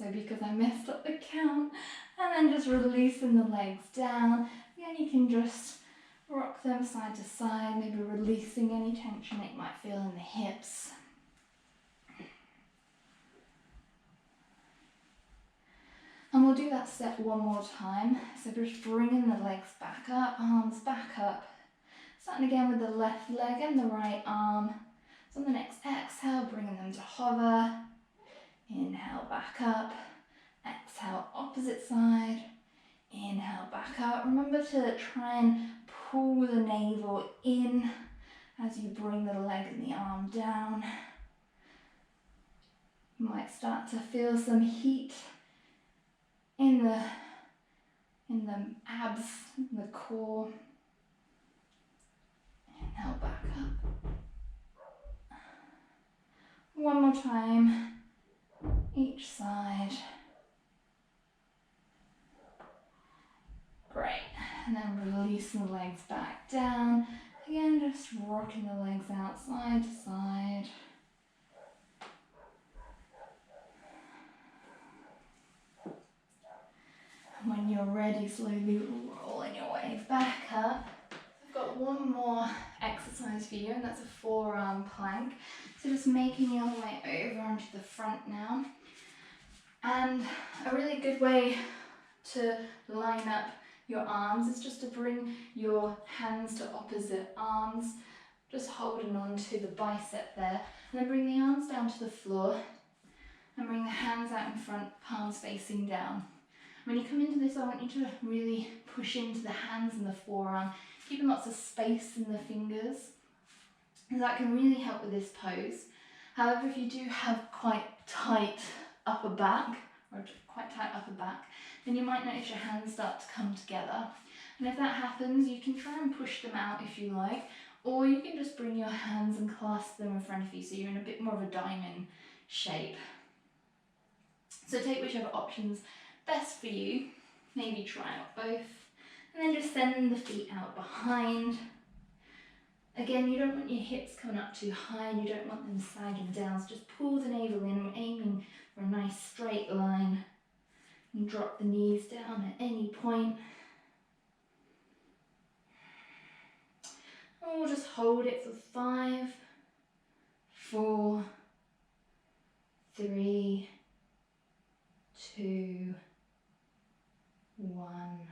so because I messed up the count. And then just releasing the legs down. Again, you can just rock them side to side, maybe releasing any tension that you might feel in the hips. And we'll do that step one more time. So just bringing the legs back up, arms back up. Starting again with the left leg and the right arm. So on the next exhale, bringing them to hover. Inhale, back up. Exhale, opposite side. Inhale, back up. Remember to try and pull the navel in as you bring the leg and the arm down. You might start to feel some heat in the abs, in the core. Inhale, back up. One more time, each side. Great, and then releasing the legs back down. Again, just rocking the legs out side to side. And when you're ready, slowly rolling your way back up. I've got one more exercise for you, and that's a forearm plank. So just making your way over onto the front now. And a really good way to line up your arms is just to bring your hands to opposite arms, just holding on to the bicep there, and then bring the arms down to the floor and bring the hands out in front, palms facing down. When you come into this, I want you to really push into the hands and the forearm, keeping lots of space in the fingers, and that can really help with this pose. However, if you do have quite tight upper back, then you might notice your hands start to come together. And if that happens, you can try and push them out if you like, or you can just bring your hands and clasp them in front of you so you're in a bit more of a diamond shape. So take whichever option's best for you. Maybe try out both. And then just send the feet out behind. Again, you don't want your hips coming up too high and you don't want them sagging down, so just pull the navel in. We're aiming for a nice straight line. You drop the knees down at any point. And we'll just hold it for 5, 4, 3, 2, 1.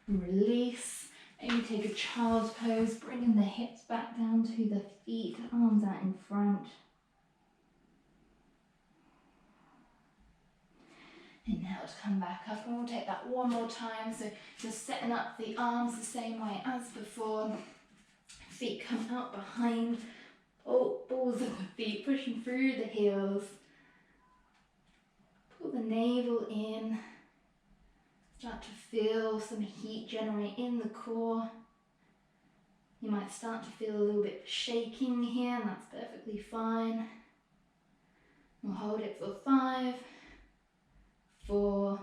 Release. Maybe take a child's pose, bringing the hips back down to the feet, arms out in front. Inhale to come back up, and we'll take that one more time. So just setting up the arms the same way as before. Feet come out behind, balls of the feet pushing through the heels. Pull the navel in. Start to feel some heat generate in the core. You might start to feel a little bit shaking here, and that's perfectly fine. We'll hold it for 5, 4,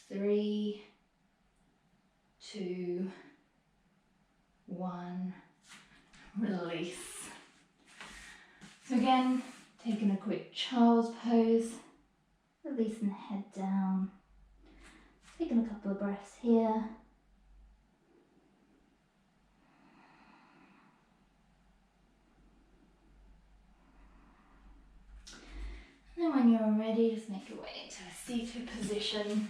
3, 2, 1. Release. So again, taking a quick child's pose, releasing the head down. Taking a couple of breaths here. And then when you're ready, just make your way into a seated position.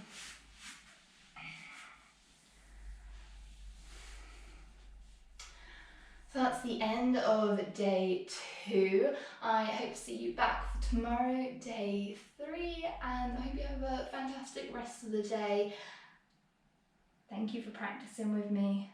So that's the end of day 2. I hope to see you back for tomorrow, day 3, and I hope you have a fantastic rest of the day. Thank you for practicing with me.